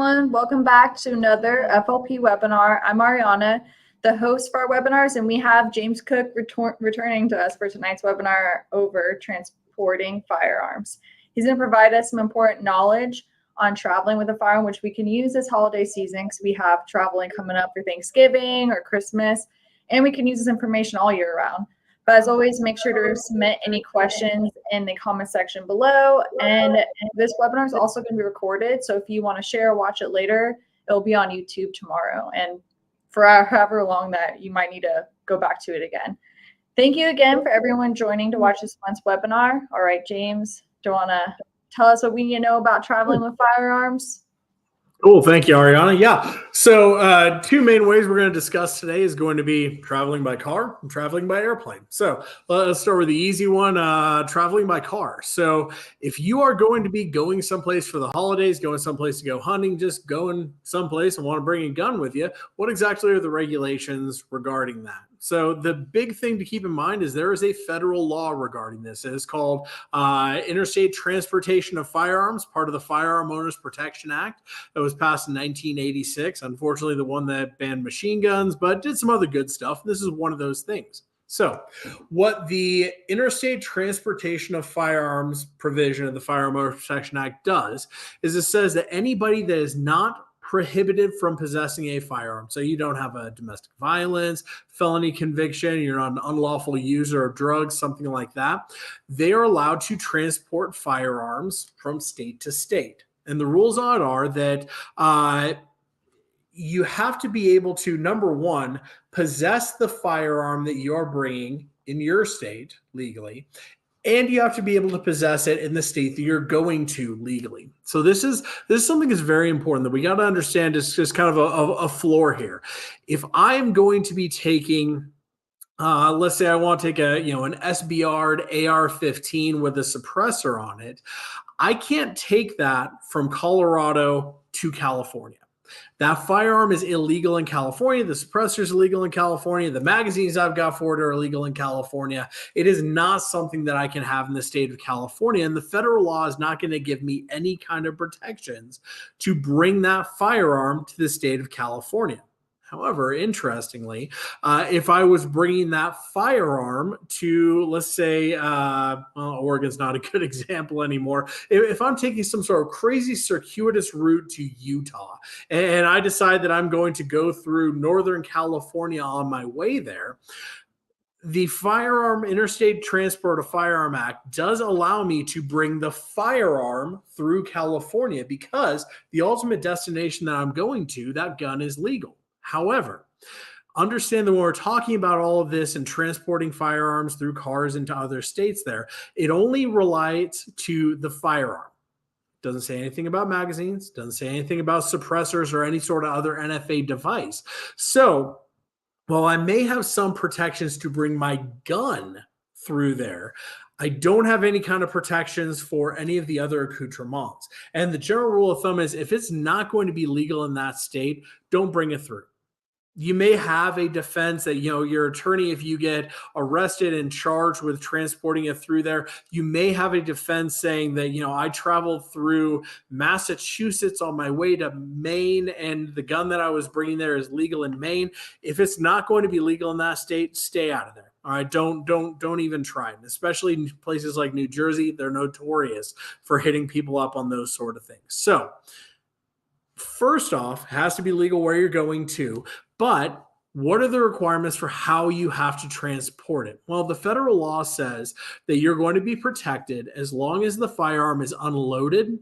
everyone. Welcome back to another FLP webinar. I'm Ariana, the host for our webinars, and we have James Cook returning to us for tonight's webinar over transporting firearms. He's going to provide us some important knowledge on traveling with a firearm, which we can use this holiday season because we have traveling coming up for Thanksgiving or Christmas, and we can use this information all year round. But as always, make sure to submit any questions in the comment section below. And this webinar is also going to be recorded. So if you want to share or watch it later, it'll be on YouTube tomorrow and for however long that you might need to go back to it again. Thank you again for everyone joining to watch this month's webinar. All right, James, do you want to tell us what we need to know about traveling with firearms? Cool. Thank you, Ariana. Yeah. So two main ways we're going to discuss today is going to be traveling by car and traveling by airplane. So let's start with the easy one, traveling by car. So if you are going to be going someplace for the holidays, going someplace to go hunting, just going someplace and want to bring a gun with you, what exactly are the regulations regarding that? So the big thing to keep in mind is there is a federal law regarding this. It is called Interstate Transportation of Firearms, part of the Firearm Owners Protection Act that was passed in 1986. Unfortunately, the one that banned machine guns, but did some other good stuff. This is one of those things. So what the Interstate Transportation of Firearms provision of the Firearm Owners Protection Act does is it says that anybody that is not prohibited from possessing a firearm. So you don't have a domestic violence, felony conviction, you're not an unlawful user of drugs, something like that. They are allowed to transport firearms from state to state. And the rules on it are that you have to be able to, number one, possess the firearm that you're bringing in your state legally. And you have to be able to possess it in the state that you're going to legally. So this is something that's very important that we got to understand is just kind of a floor here. If I'm going to be taking, let's say I want to take an SBR AR-15 with a suppressor on it, I can't take that from Colorado to California. That firearm is illegal in California. The suppressor is illegal in California. The magazines I've got for it are illegal in California. It is not something that I can have in the state of California. And the federal law is not going to give me any kind of protections to bring that firearm to the state of California. However, interestingly, if I was bringing that firearm to, let's say, Oregon's not a good example anymore. If I'm taking some sort of crazy circuitous route to Utah and I decide that I'm going to go through Northern California on my way there, the Firearm Interstate Transport of Firearm Act does allow me to bring the firearm through California because the ultimate destination that I'm going to, that gun is legal. However, understand that when we're talking about all of this and transporting firearms through cars into other states there, it only relates to the firearm. Doesn't say anything about magazines, doesn't say anything about suppressors or any sort of other NFA device. So while I may have some protections to bring my gun through there, I don't have any kind of protections for any of the other accoutrements. And the general rule of thumb is if it's not going to be legal in that state, don't bring it through. You may have a defense that, your attorney, if you get arrested and charged with transporting it through there, you may have a defense saying that, I traveled through Massachusetts on my way to Maine and the gun that I was bringing there is legal in Maine. If it's not going to be legal in that state, stay out of there. All right, don't even try it. Especially in places like New Jersey, they're notorious for hitting people up on those sort of things. So first off, it has to be legal where you're going to, but what are the requirements for how you have to transport it? Well, the federal law says that you're going to be protected as long as the firearm is unloaded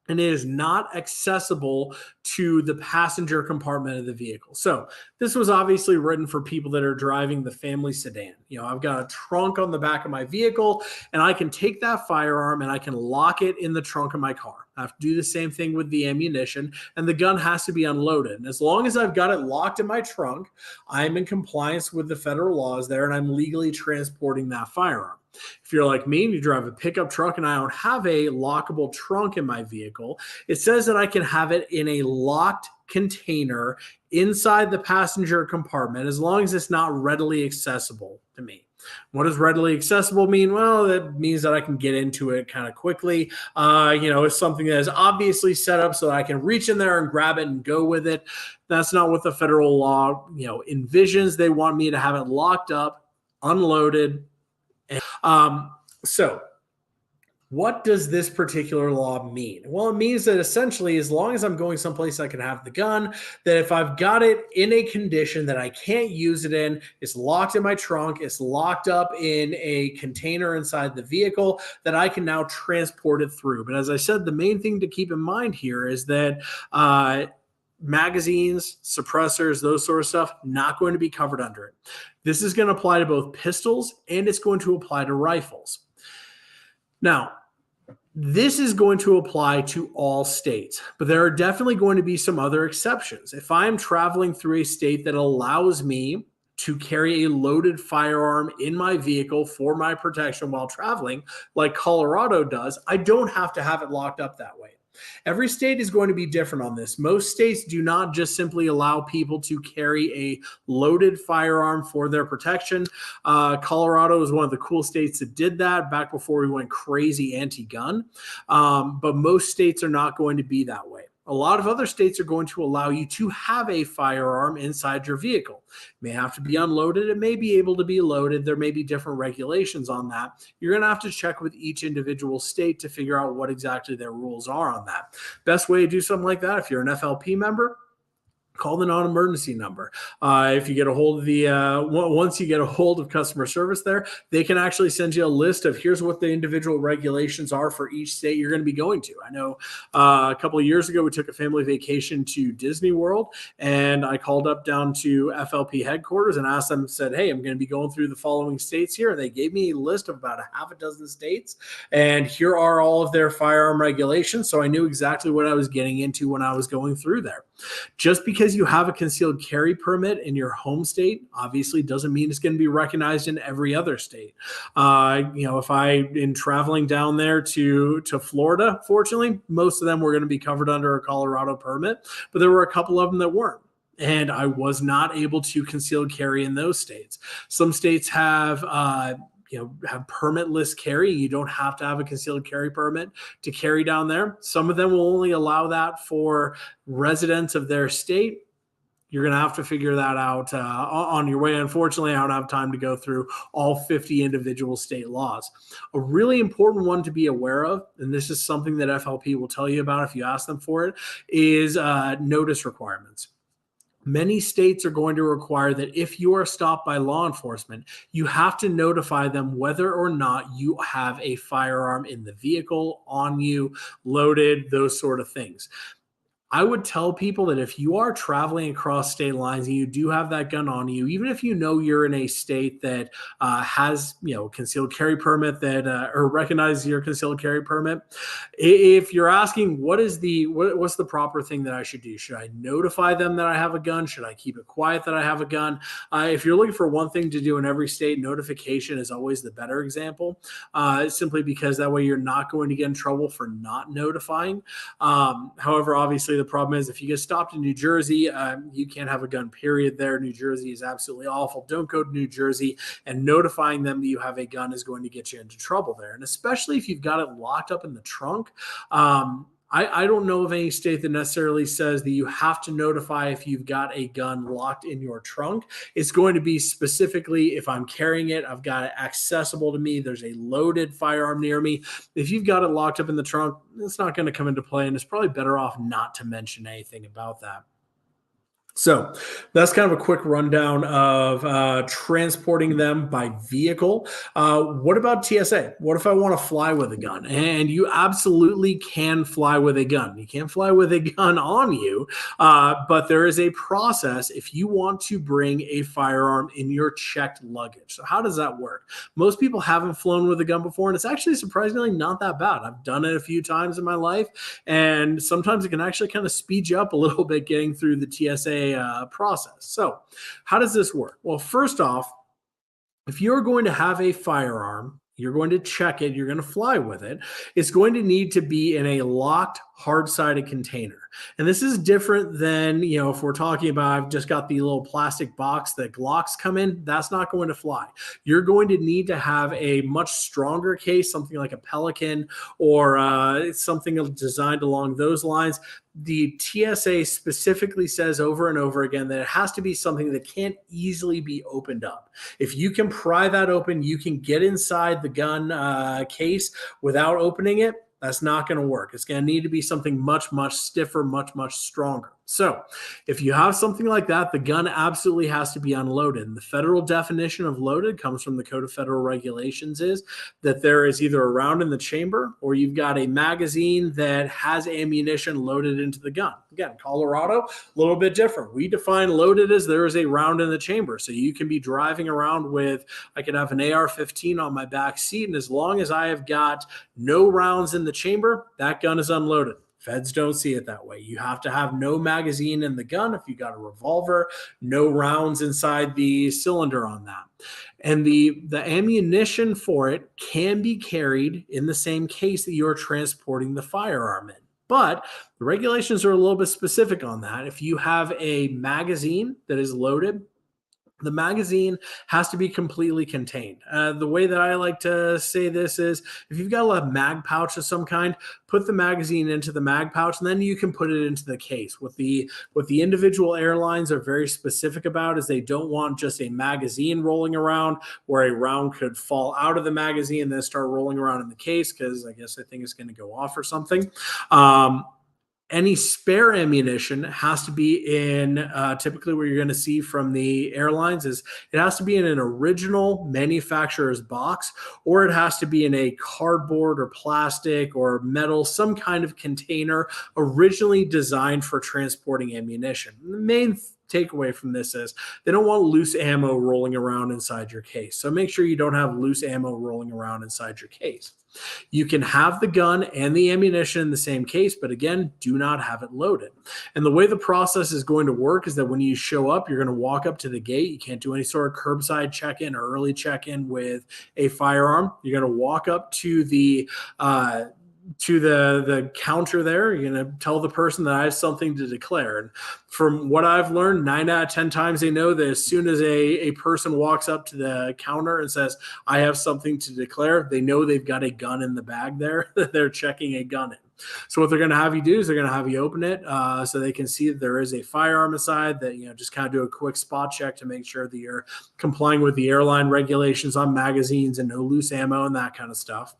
and it is not accessible to the passenger compartment of the vehicle. So this was obviously written for people that are driving the family sedan. I've got a trunk on the back of my vehicle, and I can take that firearm and I can lock it in the trunk of my car. I have to do the same thing with the ammunition, and the gun has to be unloaded. And as long as I've got it locked in my trunk, I'm in compliance with the federal laws there, and I'm legally transporting that firearm. If you're like me and you drive a pickup truck and I don't have a lockable trunk in my vehicle, it says that I can have it in a locked container inside the passenger compartment as long as it's not readily accessible to me. What does readily accessible mean? Well, that means that I can get into it kind of quickly. It's something that is obviously set up so that I can reach in there and grab it and go with it. That's not what the federal law, envisions. They want me to have it locked up, unloaded. So what does this particular law mean? Well, it means that essentially, as long as I'm going someplace I can have the gun, that if I've got it in a condition that I can't use it in, it's locked in my trunk, it's locked up in a container inside the vehicle, that I can now transport it through. But as I said, the main thing to keep in mind here is that magazines, suppressors, those sort of stuff, not going to be covered under it. This is going to apply to both pistols and it's going to apply to rifles. Now, this is going to apply to all states, but there are definitely going to be some other exceptions. If I'm traveling through a state that allows me to carry a loaded firearm in my vehicle for my protection while traveling, like Colorado does, I don't have to have it locked up that way. Every state is going to be different on this. Most states do not just simply allow people to carry a loaded firearm for their protection. Colorado is one of the cool states that did that back before we went crazy anti-gun. But most states are not going to be that way. A lot of other states are going to allow you to have a firearm inside your vehicle. It may have to be unloaded. It may be able to be loaded. There may be different regulations on that. You're going to have to check with each individual state to figure out what exactly their rules are on that. Best way to do something like that, if you're an FLP member, call the non-emergency number. If you get a hold of once you get a hold of customer service there, they can actually send you a list of here's what the individual regulations are for each state you're going to be going to. I know a couple of years ago, we took a family vacation to Disney World, and I called up down to FLP headquarters and asked them, said, hey, I'm going to be going through the following states here. And they gave me a list of about a half a dozen states, and here are all of their firearm regulations. So I knew exactly what I was getting into when I was going through there. Just because you have a concealed carry permit in your home state, obviously doesn't mean it's going to be recognized in every other state. If in traveling down there to Florida, fortunately, most of them were going to be covered under a Colorado permit, but there were a couple of them that weren't. And I was not able to concealed carry in those states. Some states have have permitless carry. You don't have to have a concealed carry permit to carry down there. Some of them will only allow that for residents of their state. You're going to have to figure that out on your way. Unfortunately, I don't have time to go through all 50 individual state laws. A really important one to be aware of, and this is something that FLP will tell you about if you ask them for it, is notice requirements. Many states are going to require that if you are stopped by law enforcement, you have to notify them whether or not you have a firearm in the vehicle, on you, loaded, those sort of things. I would tell people that if you are traveling across state lines and you do have that gun on you, even if you know you're in a state that has, concealed carry permit or recognizes your concealed carry permit, if you're asking what's the proper thing that I should do? Should I notify them that I have a gun? Should I keep it quiet that I have a gun? If you're looking for one thing to do in every state, notification is always the better example, simply because that way you're not going to get in trouble for not notifying. However, obviously, the problem is if you get stopped in New Jersey, you can't have a gun, period there. New Jersey is absolutely awful. Don't go to New Jersey, and notifying them that you have a gun is going to get you into trouble there. And especially if you've got it locked up in the trunk. I don't know of any state that necessarily says that you have to notify if you've got a gun locked in your trunk. It's going to be specifically if I'm carrying it, I've got it accessible to me, there's a loaded firearm near me. If you've got it locked up in the trunk, it's not going to come into play, and it's probably better off not to mention anything about that. So that's kind of a quick rundown of transporting them by vehicle. What about TSA? What if I want to fly with a gun? And you absolutely can fly with a gun. You can't fly with a gun on you, but there is a process if you want to bring a firearm in your checked luggage. So how does that work? Most people haven't flown with a gun before, and it's actually surprisingly not that bad. I've done it a few times in my life, and sometimes it can actually kind of speed you up a little bit getting through the TSA process. So how does this work? Well, first off, if you're going to have a firearm, you're going to check it, you're going to fly with it, it's going to need to be in a locked hard-sided container. And this is different than, if we're talking about, I've just got the little plastic box that Glocks come in, that's not going to fly. You're going to need to have a much stronger case, something like a Pelican or something designed along those lines. The TSA specifically says over and over again that it has to be something that can't easily be opened up. If you can pry that open, you can get inside the gun case without opening it. That's not going to work. It's going to need to be something much, much stiffer, much, much stronger. So if you have something like that, the gun absolutely has to be unloaded. And the federal definition of loaded comes from the Code of Federal Regulations, is that there is either a round in the chamber or you've got a magazine that has ammunition loaded into the gun. Again, Colorado, a little bit different. We define loaded as there is a round in the chamber. So you can be driving around with, I could have an AR-15 on my back seat, and as long as I have got no rounds in the chamber, that gun is unloaded. Feds don't see it that way. You have to have no magazine in the gun. If you got a revolver, no rounds inside the cylinder on that. And the ammunition for it can be carried in the same case that you're transporting the firearm in. But the regulations are a little bit specific on that. If you have a magazine that is loaded, the magazine has to be completely contained. The way that I like to say this is, if you've got a mag pouch of some kind, put the magazine into the mag pouch, and then you can put it into the case. What the individual airlines are very specific about is they don't want just a magazine rolling around where a round could fall out of the magazine and then start rolling around in the case, because I guess I think it's going to go off or something. Any spare ammunition has to be in, typically what you're going to see from the airlines is it has to be in an original manufacturer's box, or it has to be in a cardboard or plastic or metal, some kind of container originally designed for transporting ammunition. The main takeaway from this is they don't want loose ammo rolling around inside your case. So make sure you don't have loose ammo rolling around inside your case. You can have the gun and the ammunition in the same case, but again, do not have it loaded. And the way the process is going to work is that when you show up, you're going to walk up to the gate. You can't do any sort of curbside check-in or early check-in with a firearm. You're going to walk up to the counter there. You're going to tell the person that I have something to declare. And from what I've learned, 9 out of 10 times they know that as soon as a person walks up to the counter and says, I have something to declare, they know they've got a gun in the bag there that they're checking a gun in. So what they're going to have you do is they're going to have you open it so they can see that there is a firearm inside, that, just kind of do a quick spot check to make sure that you're complying with the airline regulations on magazines and no loose ammo and that kind of stuff.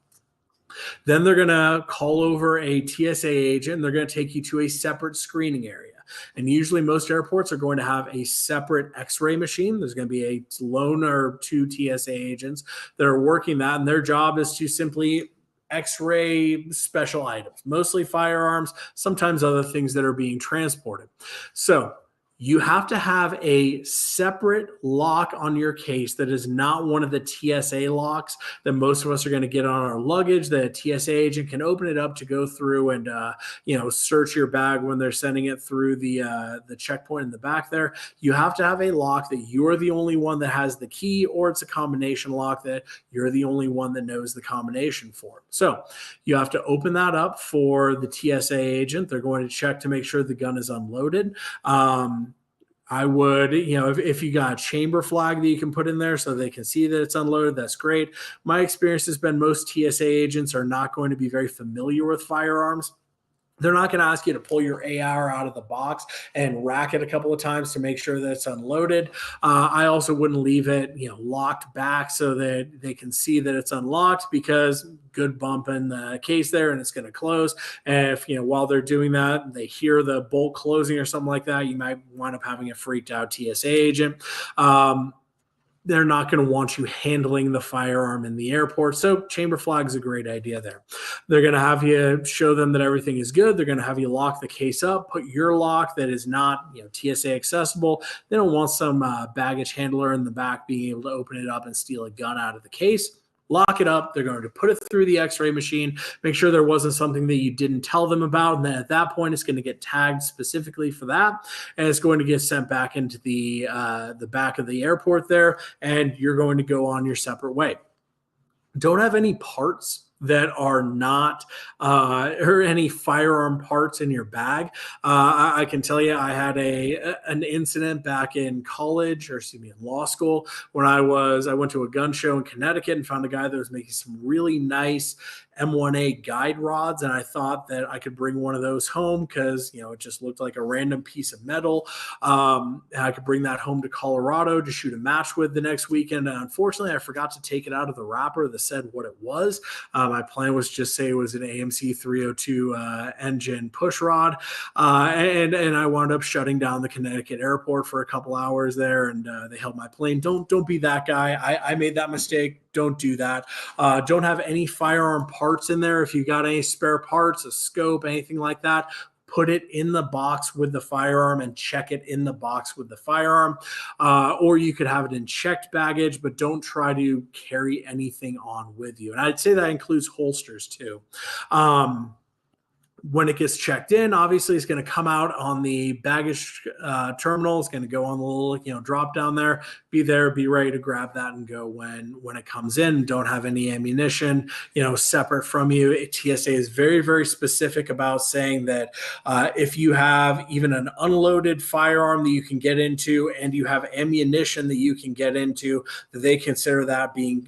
Then they're going to call over a TSA agent, and they're going to take you to a separate screening area. And usually most airports are going to have a separate x-ray machine. There's going to be a lone or two TSA agents that are working that, and their job is to simply x-ray special items, mostly firearms, sometimes other things that are being transported. So you have to have a separate lock on your case that is not one of the TSA locks that most of us are going to get on our luggage. The TSA agent can open it up to go through and search your bag when they're sending it through the checkpoint in the back there. You have to have a lock that you're the only one that has the key, or it's a combination lock that you're the only one that knows the combination for. So you have to open that up for the TSA agent. They're going to check to make sure the gun is unloaded. I would, if you got a chamber flag that you can put in there so they can see that it's unloaded, that's great. My experience has been most TSA agents are not going to be very familiar with firearms. They're not going to ask you to pull your AR out of the box and rack it a couple of times to make sure that it's unloaded. I also wouldn't leave it, locked back so that they can see that it's unlocked, because good bump in the case there and it's going to close. And if, while they're doing that, they hear the bolt closing or something like that, you might wind up having a freaked out TSA agent. They're not going to want you handling the firearm in the airport. So chamber flag is a great idea there. They're going to have you show them that everything is good. They're going to have you lock the case up, put your lock that is not TSA accessible. They don't want some baggage handler in the back being able to open it up and steal a gun out of the case. Lock it up. They're going to put it through the x-ray machine, make sure there wasn't something that you didn't tell them about. And then at that point, it's going to get tagged specifically for that. And it's going to get sent back into the back of the airport there. And you're going to go on your separate way. Don't have any parts that are not or any firearm parts in your bag. I can tell you, I had an incident back in college, or excuse me, in law school, when I went to a gun show in Connecticut and found a guy that was making some really nice M1A guide rods, and I thought that I could bring one of those home because it just looked like a random piece of metal. And I could bring that home to Colorado to shoot a match with the next weekend. And unfortunately, I forgot to take it out of the wrapper that said what it was. My plan was just say it was an AMC 302 engine push rod, and I wound up shutting down the Connecticut airport for a couple hours there, and they held my plane. Don't be that guy. I made that mistake. Don't do that. Don't have any firearm parts in there. If you got any spare parts, a scope, anything like that, put it in the box with the firearm and check it in the box with the firearm. Or you could have it in checked baggage, but don't try to carry anything on with you. And I'd say that includes holsters too. When it gets checked in, obviously it's going to come out on the baggage terminal. It's going to go on the little, drop down there. Be ready to grab that and go when it comes in. Don't have any ammunition, separate from you. TSA is very, very specific about saying that if you have even an unloaded firearm that you can get into, and you have ammunition that you can get into, that they consider that being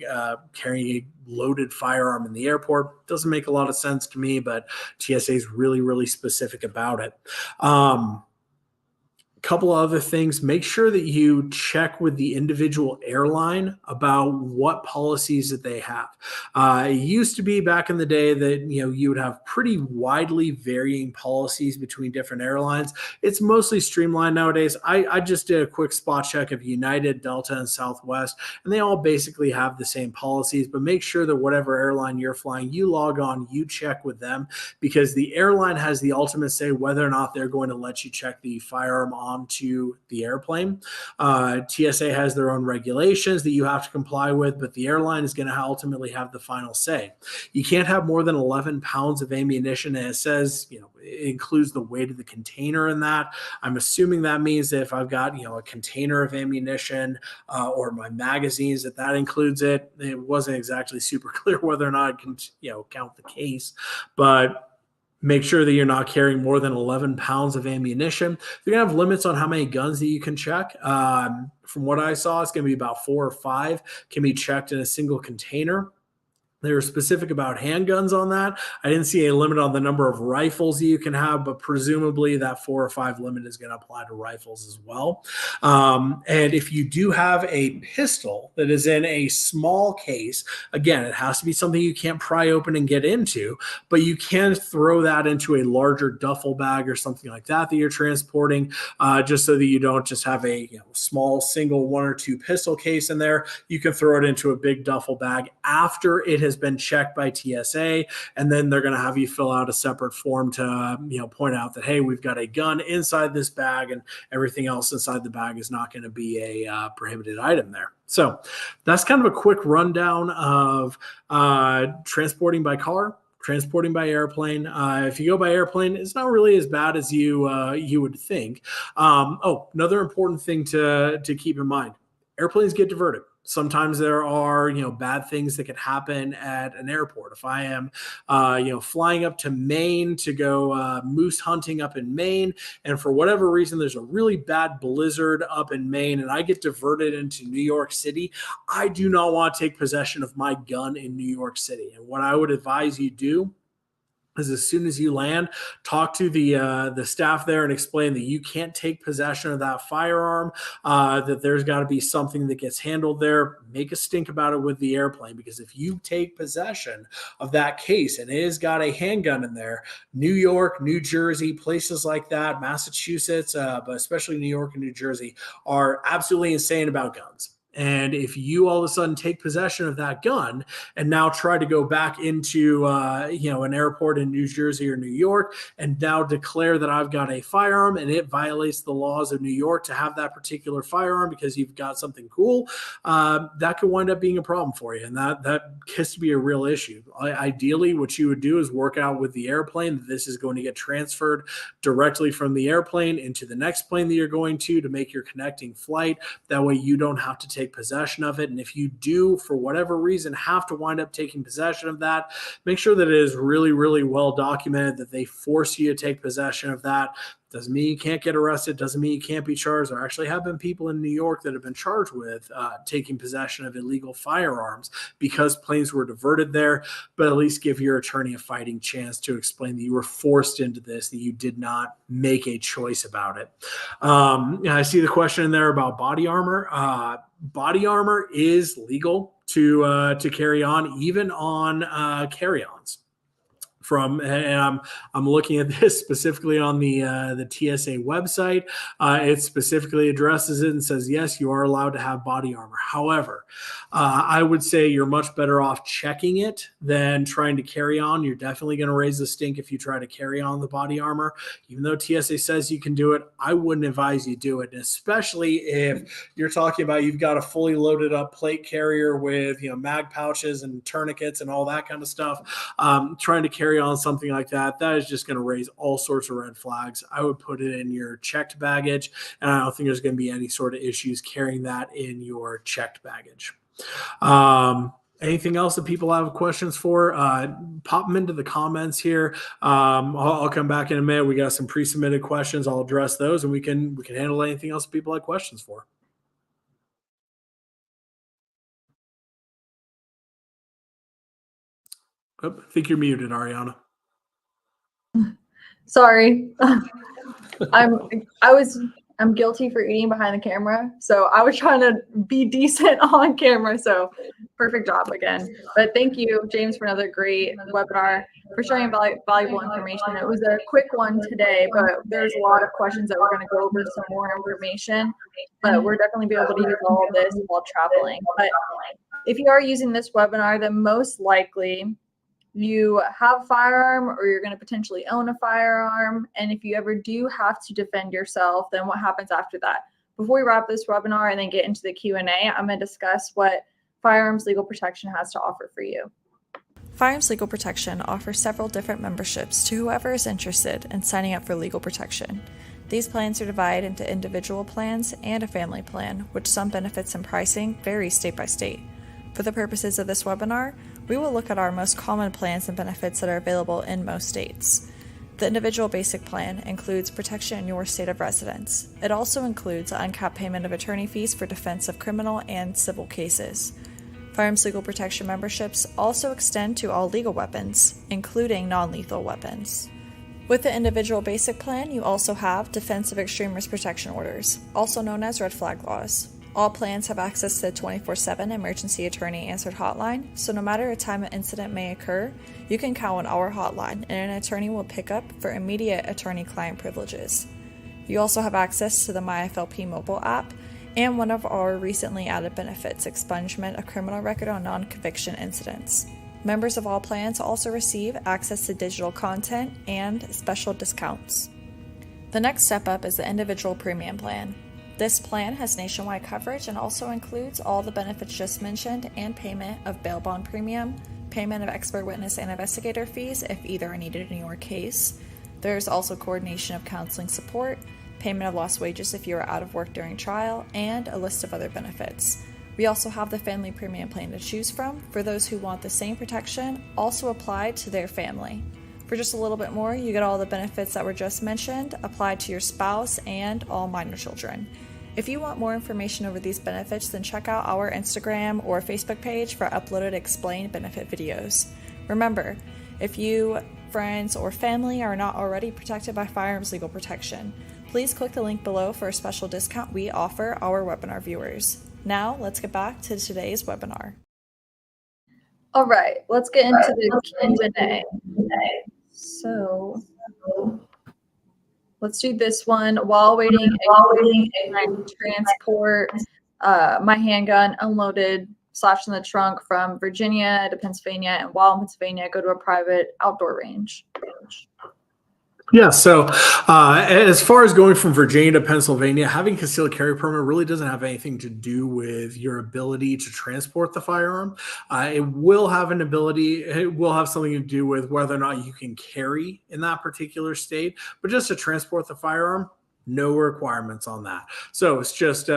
carrying a loaded firearm in the airport. Doesn't make a lot of sense to me, but TSA is really, really specific about it. Couple of other things. Make sure that you check with the individual airline about what policies that they have. It used to be back in the day that you would have pretty widely varying policies between different airlines. It's mostly streamlined nowadays. I just did a quick spot check of United, Delta, and Southwest, and they all basically have the same policies. But make sure that whatever airline you're flying, you log on, you check with them, because the airline has the ultimate say whether or not they're going to let you check the firearm onto the airplane. TSA has their own regulations that you have to comply with, but the airline is going to ultimately have the final say. You can't have more than 11 pounds of ammunition, and it says, it includes the weight of the container in that. I'm assuming that means that if I've got, a container of ammunition or my magazines, that includes it. It wasn't exactly super clear whether or not I can, count the case, but make sure that you're not carrying more than 11 pounds of ammunition. They're going to have limits on how many guns that you can check. From what I saw, it's going to be about 4 or 5 can be checked in a single container. They were specific about handguns on that. I didn't see a limit on the number of rifles that you can have, but presumably that 4 or 5 limit is going to apply to rifles as well. And if you do have a pistol that is in a small case, again, it has to be something you can't pry open and get into, but you can throw that into a larger duffel bag or something like that you're transporting, just so that you don't just have a small single 1 or 2 pistol case in there. You can throw it into a big duffel bag after it has been checked by TSA, and then they're going to have you fill out a separate form to point out that, hey, we've got a gun inside this bag, and everything else inside the bag is not going to be a prohibited item there. So that's kind of a quick rundown of transporting by car, transporting by airplane. If you go by airplane, it's not really as bad as you would think. Another important thing to keep in mind: airplanes get diverted. Sometimes there are, bad things that could happen at an airport. If I am, flying up to Maine to go moose hunting up in Maine, and for whatever reason, there's a really bad blizzard up in Maine, and I get diverted into New York City, I do not want to take possession of my gun in New York City. And what I would advise you do is, as soon as you land, talk to the staff there and explain that you can't take possession of that firearm, that there's got to be something that gets handled there. Make a stink about it with the airplane, because if you take possession of that case and it has got a handgun in there, New York, New Jersey, places like that, Massachusetts, but especially New York and New Jersey, are absolutely insane about guns. And if you all of a sudden take possession of that gun and now try to go back into, an airport in New Jersey or New York and now declare that I've got a firearm and it violates the laws of New York to have that particular firearm because you've got something cool, that could wind up being a problem for you. And that gets to be a real issue. Ideally, what you would do is work out with the airplane that this is going to get transferred directly from the airplane into the next plane that you're going to make your connecting flight. That way you don't have to take take possession of it. And if you do, for whatever reason, have to wind up taking possession of that, make sure that it is really, really well documented that they force you to take possession of that. Doesn't mean you can't get arrested. Doesn't mean you can't be charged. There actually have been people in New York that have been charged with taking possession of illegal firearms because planes were diverted there. But at least give your attorney a fighting chance to explain that you were forced into this, that you did not make a choice about it. I see the question in there about body armor. Body armor is legal to carry on, even on carry-ons. And I'm looking at this specifically on the TSA website. It specifically addresses it and says, yes, you are allowed to have body armor. However, I would say you're much better off checking it than trying to carry on. You're definitely going to raise the stink if you try to carry on the body armor. Even though TSA says you can do it, I wouldn't advise you do it, especially if you're talking about you've got a fully loaded up plate carrier with mag pouches and tourniquets and all that kind of stuff. Trying to carry on something like that is just going to raise all sorts of red flags. I would put it in your checked baggage, and I don't think there's going to be any sort of issues carrying that in your checked baggage. Anything else that people have questions for? Pop them into the comments here. I'll come back in a minute. We got some pre-submitted questions. I'll address those, and we can handle anything else people have questions for. Oh, I think you're muted, Ariana. Sorry. I'm guilty for eating behind the camera. So I was trying to be decent on camera. So perfect job again. But thank you, James, for another great webinar, for sharing valuable information. It was a quick one today, but there's a lot of questions that we're going to go over some more information. But we're definitely be able to use all of this while traveling. But if you are using this webinar, then most likely you have a firearm or you're going to potentially own a firearm. And if you ever do have to defend yourself, then what happens after that? Before we wrap this webinar and then get into the Q&A, I'm going to discuss what Firearms Legal Protection has to offer for you. Firearms Legal Protection offers several different memberships to whoever is interested in signing up for legal protection. These plans are divided into individual plans and a family plan, which some benefits and pricing vary state by state. For the purposes of this webinar, we will look at our most common plans and benefits that are available in most states. The individual basic plan includes protection in your state of residence. It also includes uncapped payment of attorney fees for defense of criminal and civil cases. Firearms Legal Protection memberships also extend to all legal weapons, including non-lethal weapons. With the individual basic plan, you also have Defense of Extreme Risk Protection Orders, also known as red flag laws. All plans have access to a 24/7 emergency attorney answered hotline, so no matter a time an incident may occur, you can count on our hotline and an attorney will pick up for immediate attorney-client privileges. You also have access to the MyFLP mobile app and one of our recently added benefits, expungement of criminal record on non-conviction incidents. Members of all plans also receive access to digital content and special discounts. The next step up is the individual premium plan. This plan has nationwide coverage and also includes all the benefits just mentioned and payment of bail bond premium, payment of expert witness and investigator fees if either are needed in your case. There's also coordination of counseling support, payment of lost wages if you are out of work during trial, and a list of other benefits. We also have the family premium plan to choose from for those who want the same protection also applied to their family. For just a little bit more, you get all the benefits that were just mentioned applied to your spouse and all minor children. If you want more information over these benefits, then check out our Instagram or Facebook page for uploaded explained benefit videos. Remember, if you, friends, or family are not already protected by Firearms Legal Protection, please click the link below for a special discount we offer our webinar viewers. Now, let's get back to today's webinar. All right, let's get into the Q&A. So let's do this one. While waiting to transport my handgun unloaded, slashed in the trunk from Virginia to Pennsylvania, and while in Pennsylvania, go to a private outdoor range. Yeah, so as far as going from Virginia to Pennsylvania, having a concealed carry permit really doesn't have anything to do with your ability to transport the firearm. It will have something to do with whether or not you can carry in that particular state, but just to transport the firearm, No requirements on that. So it's just, in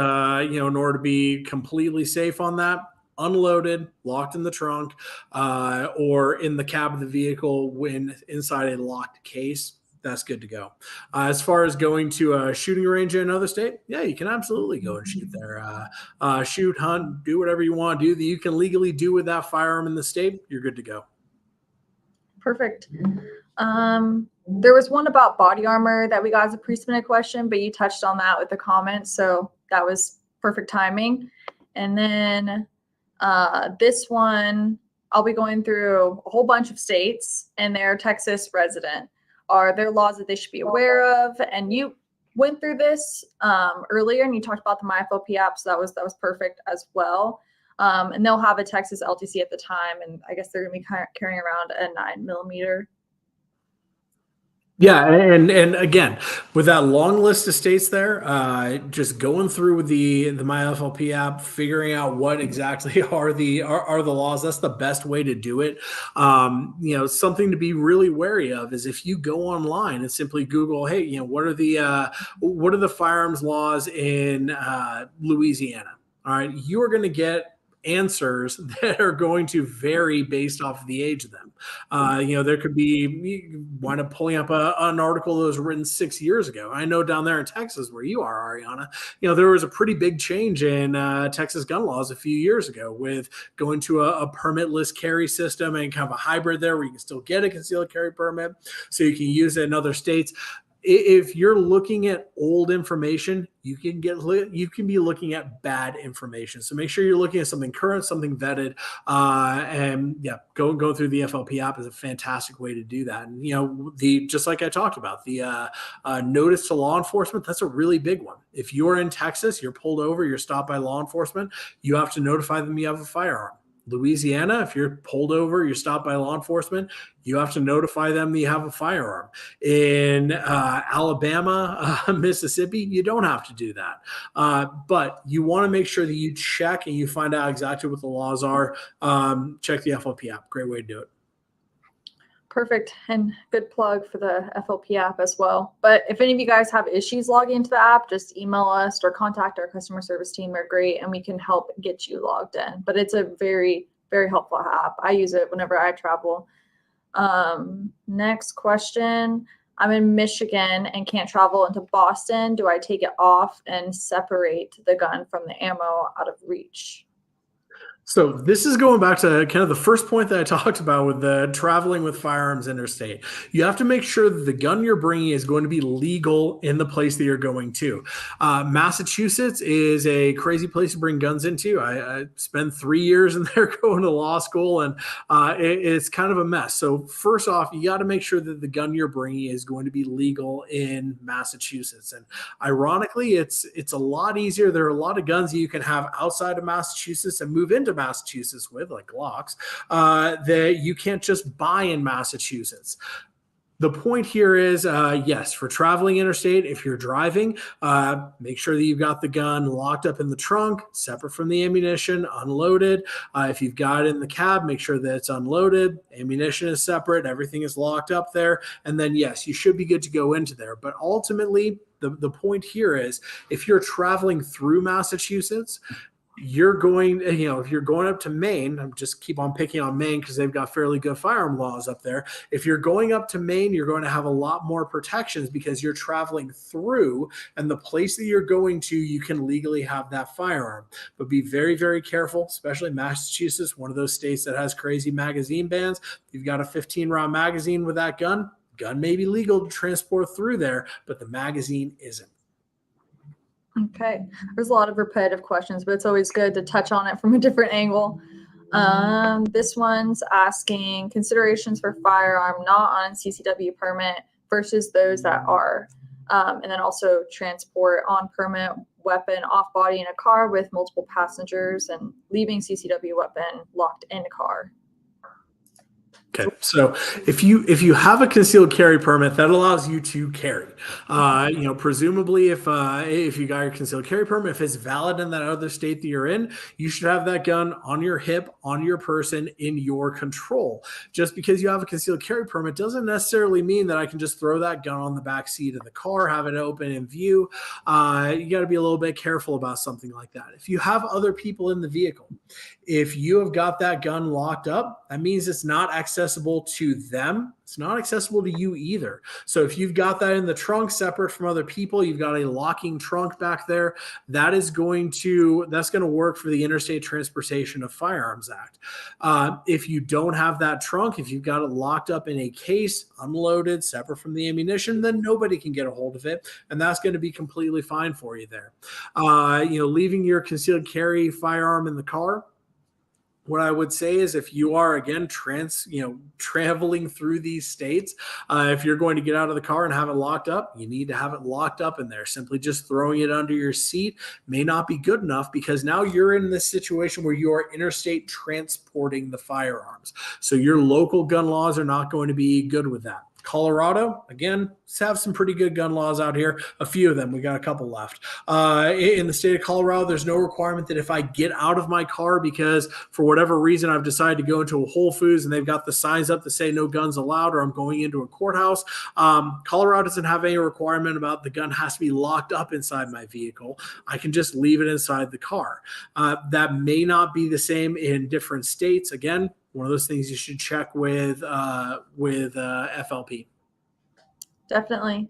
order to be completely safe on that, unloaded, locked in the trunk, or in the cab of the vehicle when inside a locked case. That's good to go. As far as going to a shooting range in another state, yeah, you can absolutely go and shoot there. Shoot, hunt, do whatever you want to do that you can legally do with that firearm in the state. You're good to go. Perfect. There was one about body armor that we got as a pre-submitted question, but you touched on that with the comments, so that was perfect timing. And then this one, I'll be going through a whole bunch of states, and they're Texas resident. Are there laws that they should be aware of? And you went through this earlier, and you talked about the MyFLP app, so that was perfect as well. And they'll have a Texas LTC at the time, and I guess they're going to be carrying around a 9mm. Yeah, and again, with that long list of states there, just going through the MyFLP app, figuring out what exactly are the laws. That's the best way to do it. Something to be really wary of is if you go online and simply Google, hey, what are the firearms laws in Louisiana? All right, you are going to get answers that are going to vary based off of the age of them. There could be, you wind up pulling up an article that was written 6 years ago. I know down there in Texas where you are, Ariana, there was a pretty big change in Texas gun laws a few years ago with going to a permitless carry system and kind of a hybrid there where you can still get a concealed carry permit so you can use it in other states. If you're looking at old information, you can be looking at bad information. So make sure you're looking at something current, something vetted, and yeah, go through the FLP app is a fantastic way to do that. And just like I talked about, the notice to law enforcement, that's a really big one. If you're in Texas, you're pulled over, you're stopped by law enforcement, you have to notify them you have a firearm. Louisiana, if you're pulled over, you're stopped by law enforcement, you have to notify them that you have a firearm. In Alabama, Mississippi, you don't have to do that. But you want to make sure that you check and you find out exactly what the laws are. Check the FLP app. Great way to do it. Perfect. And good plug for the FLP app as well. But if any of you guys have issues logging into the app, just email us or contact our customer service team. They're great and we can help get you logged in. But it's a very, very helpful app. I use it whenever I travel. Next question. I'm in Michigan and can't travel into Boston. Do I take it off and separate the gun from the ammo out of reach? So this is going back to kind of the first point that I talked about with the traveling with firearms interstate. You have to make sure that the gun you're bringing is going to be legal in the place that you're going to. Massachusetts is a crazy place to bring guns into. I spent 3 years in there going to law school, and it's kind of a mess. So first off, you got to make sure that the gun you're bringing is going to be legal in Massachusetts. And ironically, it's a lot easier. There are a lot of guns that you can have outside of Massachusetts and move into Massachusetts with, like Glocks, that you can't just buy in Massachusetts. The point here is, yes, for traveling interstate, if you're driving, make sure that you've got the gun locked up in the trunk, separate from the ammunition, unloaded. If you've got it in the cab, make sure that it's unloaded. Ammunition is separate. Everything is locked up there. And then, yes, you should be good to go into there. But ultimately, the point here is, if you're traveling through Massachusetts, you're going, if you're going up to Maine, I'm just keep on picking on Maine because they've got fairly good firearm laws up there. If you're going up to Maine, you're going to have a lot more protections because you're traveling through, and the place that you're going to, you can legally have that firearm. But be very, very careful, especially Massachusetts, one of those states that has crazy magazine bans. If you've got a 15-round magazine with that gun may be legal to transport through there, but the magazine isn't. Okay, there's a lot of repetitive questions, but it's always good to touch on it from a different angle. This one's asking considerations for firearm not on CCW permit versus those that are, and then also transport on permit weapon off body in a car with multiple passengers and leaving CCW weapon locked in a car. Okay, so if you have a concealed carry permit, that allows you to carry. Presumably, if you got your concealed carry permit, if it's valid in that other state that you're in, you should have that gun on your hip, on your person, in your control. Just because you have a concealed carry permit doesn't necessarily mean that I can just throw that gun on the back seat of the car, have it open in view. You got to be a little bit careful about something like that. If you have other people in the vehicle, if you have got that gun locked up, that means it's not accessible to them. It's not accessible to you either. So if you've got that in the trunk separate from other people, you've got a locking trunk back there, that's going to work for the Interstate Transportation of Firearms Act. If you don't have that trunk, if you've got it locked up in a case, unloaded, separate from the ammunition, then nobody can get a hold of it, and that's going to be completely fine for you there. Leaving your concealed carry firearm in the car, what I would say is if you are, again, traveling through these states, if you're going to get out of the car and have it locked up, you need to have it locked up in there. Simply just throwing it under your seat may not be good enough, because now you're in this situation where you are interstate transporting the firearms. So your local gun laws are not going to be good with that. Colorado, again, have some pretty good gun laws out here. A few of them. We got a couple left. In the state of Colorado, there's no requirement that if I get out of my car because for whatever reason I've decided to go into a Whole Foods and they've got the signs up that say no guns allowed, or I'm going into a courthouse, Colorado doesn't have any requirement about the gun has to be locked up inside my vehicle. I can just leave it inside the car. That may not be the same in different states. Again, one of those things you should check with FLP. Definitely.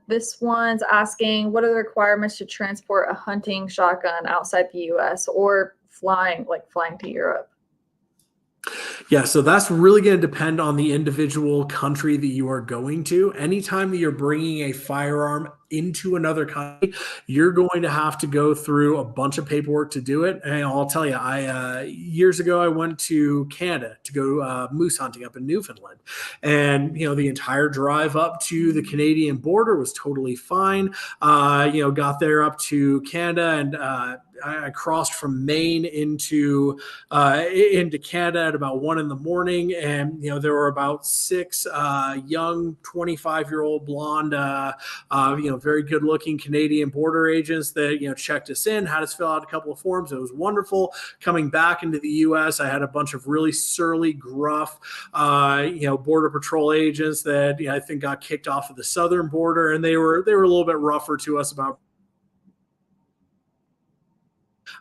This one's asking, what are the requirements to transport a hunting shotgun outside the U.S. or flying to Europe? Yeah, so that's really going to depend on the individual country that you are going to. Anytime that you're bringing a firearm into another country, you're going to have to go through a bunch of paperwork to do it. And I'll tell you, years ago, I went to Canada to go moose hunting up in Newfoundland. And, the entire drive up to the Canadian border was totally fine. Got there up to Canada, and I crossed from Maine into Canada at about 1 a.m. And, there were about 6 young 25-year-old blonde, very good looking Canadian border agents that, checked us in, had us fill out a couple of forms. It was wonderful. Coming back into the U.S., I had a bunch of really surly, gruff, border patrol agents that I think got kicked off of the southern border, and they were a little bit rougher to us about.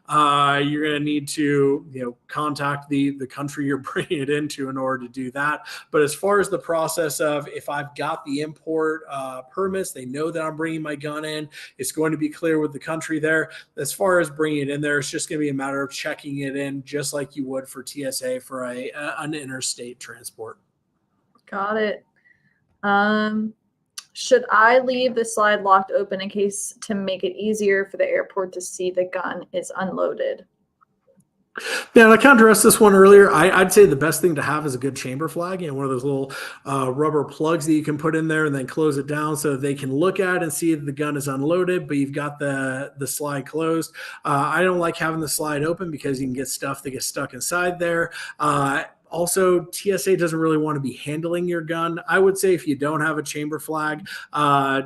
You're going to need to, contact the country you're bringing it into in order to do that. But as far as the process of if I've got the import permits, they know that I'm bringing my gun in. It's going to be clear with the country there. As far as bringing it in there, it's just going to be a matter of checking it in just like you would for TSA for an interstate transport. Got it. Should I leave the slide locked open in case to make it easier for the airport to see the gun is unloaded? Yeah, and I kind of addressed this one earlier. I'd say the best thing to have is a good chamber flag, one of those little rubber plugs that you can put in there and then close it down so they can look at and see that the gun is unloaded, but you've got the slide closed. I don't like having the slide open because you can get stuff that gets stuck inside there. Also, TSA doesn't really want to be handling your gun. I would say if you don't have a chamber flag,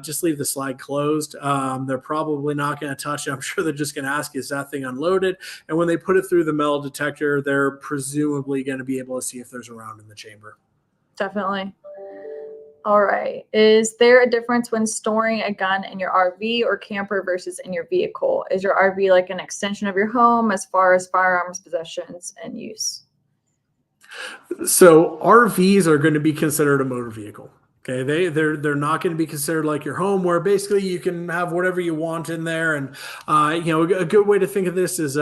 just leave the slide closed. They're probably not going to touch it. I'm sure they're just going to ask, is that thing unloaded? And when they put it through the metal detector, they're presumably going to be able to see if there's a round in the chamber. Definitely. All right. Is there a difference when storing a gun in your RV or camper versus in your vehicle? Is your RV like an extension of your home as far as firearms possessions and use? So RVs are going to be considered a motor vehicle. Okay, they're not going to be considered like your home, where basically you can have whatever you want in there. And a good way to think of this is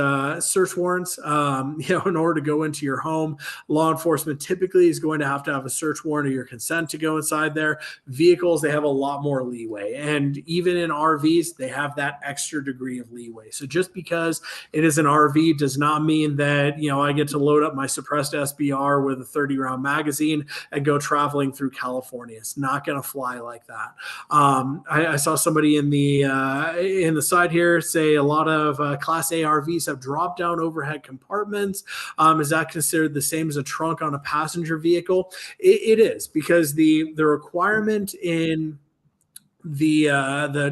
search warrants. In order to go into your home, law enforcement typically is going to have a search warrant or your consent to go inside there. Vehicles, they have a lot more leeway, and even in RVs, they have that extra degree of leeway. So just because it is an RV does not mean that I get to load up my suppressed SBR with a 30-round magazine and go traveling through California. It's not going to fly like that. I saw somebody in the side here say a lot of Class A RVs have drop down overhead compartments. Is that considered the same as a trunk on a passenger vehicle? It is, because the requirement in the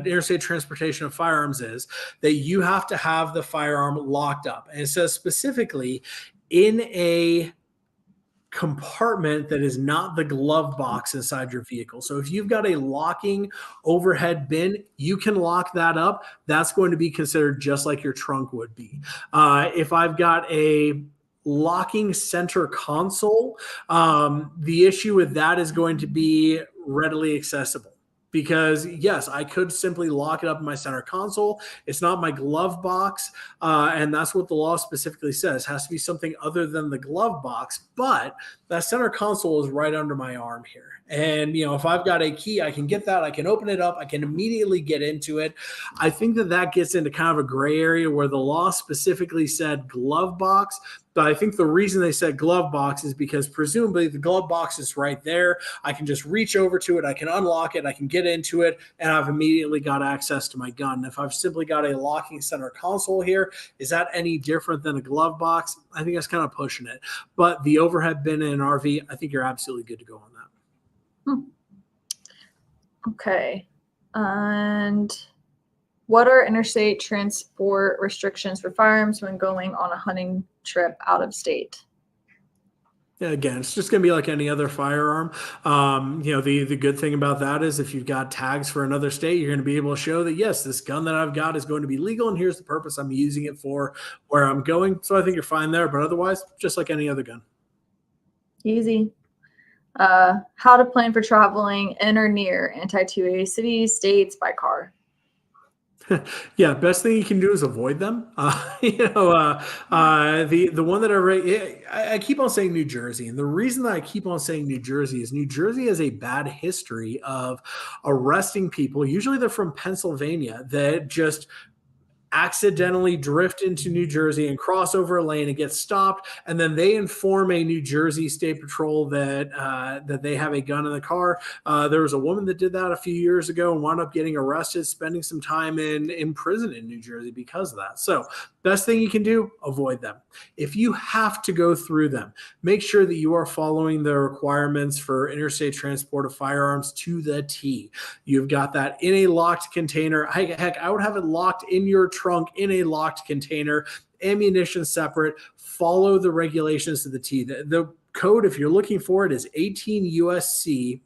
interstate transportation of firearms is that you have to have the firearm locked up, and it says specifically in a compartment that is not the glove box inside your vehicle. So if you've got a locking overhead bin, you can lock that up. That's going to be considered just like your trunk would be. If I've got a locking center console, the issue with that is going to be readily accessible. Because yes, I could simply lock it up in my center console. It's not my glove box. And that's what the law specifically says. It has to be something other than the glove box. But that center console is right under my arm here. And, if I've got a key, I can get that. I can open it up. I can immediately get into it. I think that gets into kind of a gray area where the law specifically said glove box. But I think the reason they said glove box is because presumably the glove box is right there. I can just reach over to it. I can unlock it. I can get into it, and I've immediately got access to my gun. If I've simply got a locking center console here, is that any different than a glove box? I think that's kind of pushing it. But the overhead bin in an RV, I think you're absolutely good to go on that. Okay. And what are interstate transport restrictions for firearms when going on a hunting trip out of state? Yeah, again, it's just going to be like any other firearm. The good thing about that is if you've got tags for another state, you're going to be able to show that, yes, this gun that I've got is going to be legal, and here's the purpose I'm using it for, where I'm going. So I think you're fine there. But otherwise, just like any other gun. Easy. How to plan for traveling in or near anti-2A cities, states by car. Yeah, best thing you can do is avoid them. The one that I keep on saying New Jersey, and the reason that I keep on saying New Jersey is New Jersey has a bad history of arresting people. Usually they're from Pennsylvania that just accidentally drift into New Jersey and cross over a lane and get stopped, and then they inform a New Jersey State Patrol that they have a gun in the car. There was a woman that did that a few years ago and wound up getting arrested, spending some time in prison in New Jersey because of that. So best thing you can do, avoid them. If you have to go through them, make sure that you are following the requirements for interstate transport of firearms to the T. You've got that in a locked container. Heck, I would have it locked in your trunk in a locked container, ammunition separate. Follow the regulations to the T. The code, if you're looking for it, is 18 USC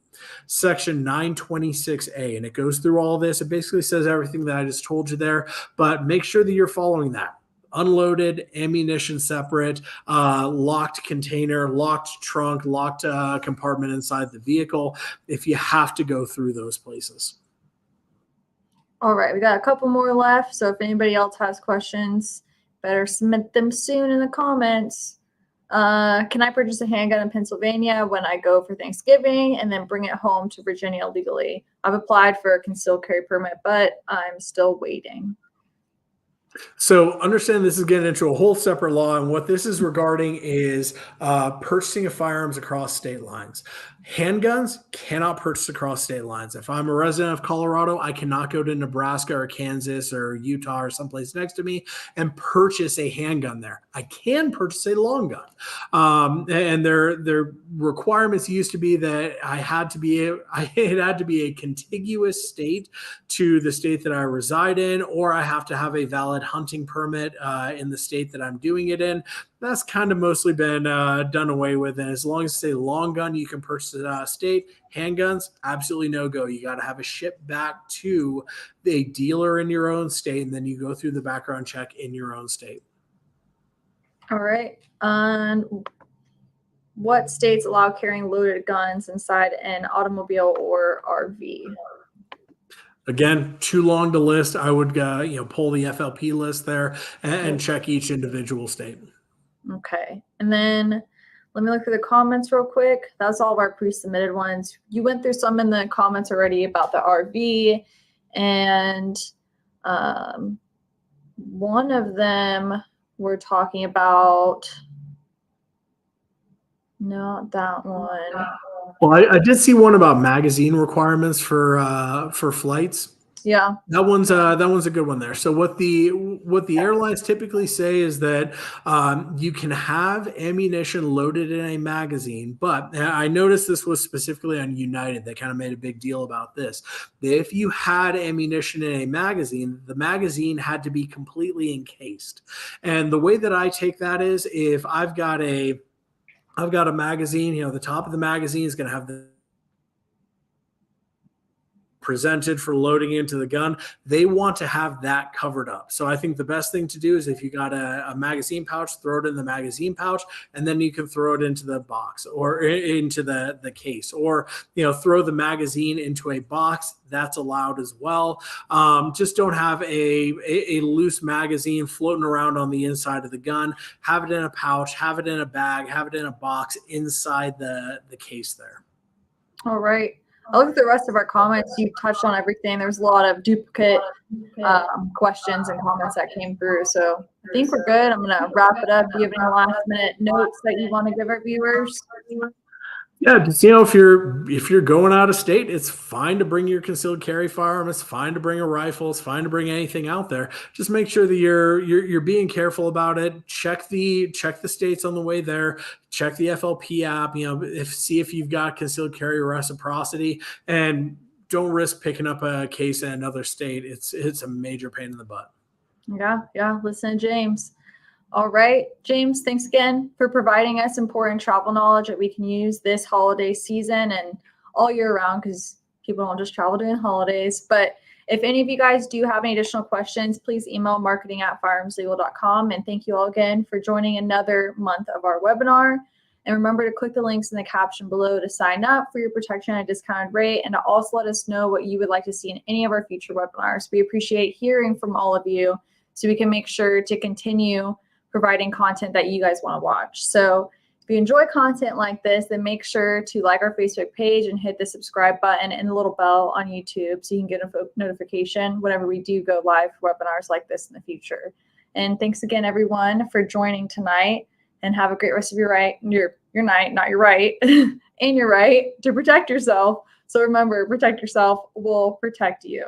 section 926A, and it goes through all this. It basically says everything that I just told you there, but make sure that you're following that. Unloaded, ammunition separate, locked container, locked trunk, locked compartment inside the vehicle, if you have to go through those places. All right, we got a couple more left. So if anybody else has questions, better submit them soon in the comments. Can I purchase a handgun in Pennsylvania when I go for Thanksgiving and then bring it home to Virginia legally? I've applied for a concealed carry permit, but I'm still waiting. So understand this is getting into a whole separate law, and what this is regarding is purchasing of firearms across state lines. Handguns cannot purchase across state lines. If I'm a resident of Colorado, I cannot go to Nebraska or Kansas or Utah or someplace next to me and purchase a handgun there. I can purchase a long gun. And their requirements used to be that it had to be a contiguous state to the state that I reside in, or I have to have a valid hunting permit in the state that I'm doing it in. That's kind of mostly been done away with. And as long as it's a long gun, you can purchase it state. Handguns, absolutely no go. You got to have a ship back to a dealer in your own state, and then you go through the background check in your own state. All right. What states allow carrying loaded guns inside an automobile or RV? Again, too long to list. I would pull the FLP list there and check each individual state. Okay. And then let me look through the comments real quick. That's all of our pre-submitted ones. You went through some in the comments already about the RV, and one of them we're talking about, not that one. Well, I did see one about magazine requirements for flights. Yeah. That one's a good one there. So what the airlines typically say is that you can have ammunition loaded in a magazine, but I noticed this was specifically on United. They kind of made a big deal about this. If you had ammunition in a magazine, the magazine had to be completely encased. And the way that I take that is, if I've got a magazine, the top of the magazine is going to have the presented for loading into the gun. They want to have that covered up. So I think the best thing to do is, if you got a magazine pouch, throw it in the magazine pouch, and then you can throw it into the box or into the case, or throw the magazine into a box. That's allowed as well. Just don't have a loose magazine floating around on the inside of the gun. Have it in a pouch, have it in a bag, have it in a box inside the case there. All right. I look at the rest of our comments. You touched on everything. There's a lot of duplicate questions and comments that came through. So I think we're good. I'm going to wrap it up. Do you have any last minute notes that you want to give our viewers? Yeah, just, if you're going out of state, it's fine to bring your concealed carry firearm. It's fine to bring a rifle. It's fine to bring anything out there. Just make sure that you're being careful about it. Check the states on the way there. Check the FLP app. See if you've got concealed carry reciprocity, and don't risk picking up a case in another state. It's a major pain in the butt. Yeah. Listen to James. All right, James, thanks again for providing us important travel knowledge that we can use this holiday season and all year round, because people don't just travel during holidays. But if any of you guys do have any additional questions, please email marketing@firearmslegal.com. And thank you all again for joining another month of our webinar. And remember to click the links in the caption below to sign up for your protection at a discounted rate, and to also let us know what you would like to see in any of our future webinars. We appreciate hearing from all of you, so we can make sure to continue providing content that you guys want to watch. So if you enjoy content like this, then make sure to like our Facebook page and hit the subscribe button and the little bell on YouTube, so you can get a notification whenever we do go live for webinars like this in the future. And thanks again, everyone, for joining tonight, and have a great rest of your night, not your right, and your right to protect yourself. So remember, protect yourself will protect you.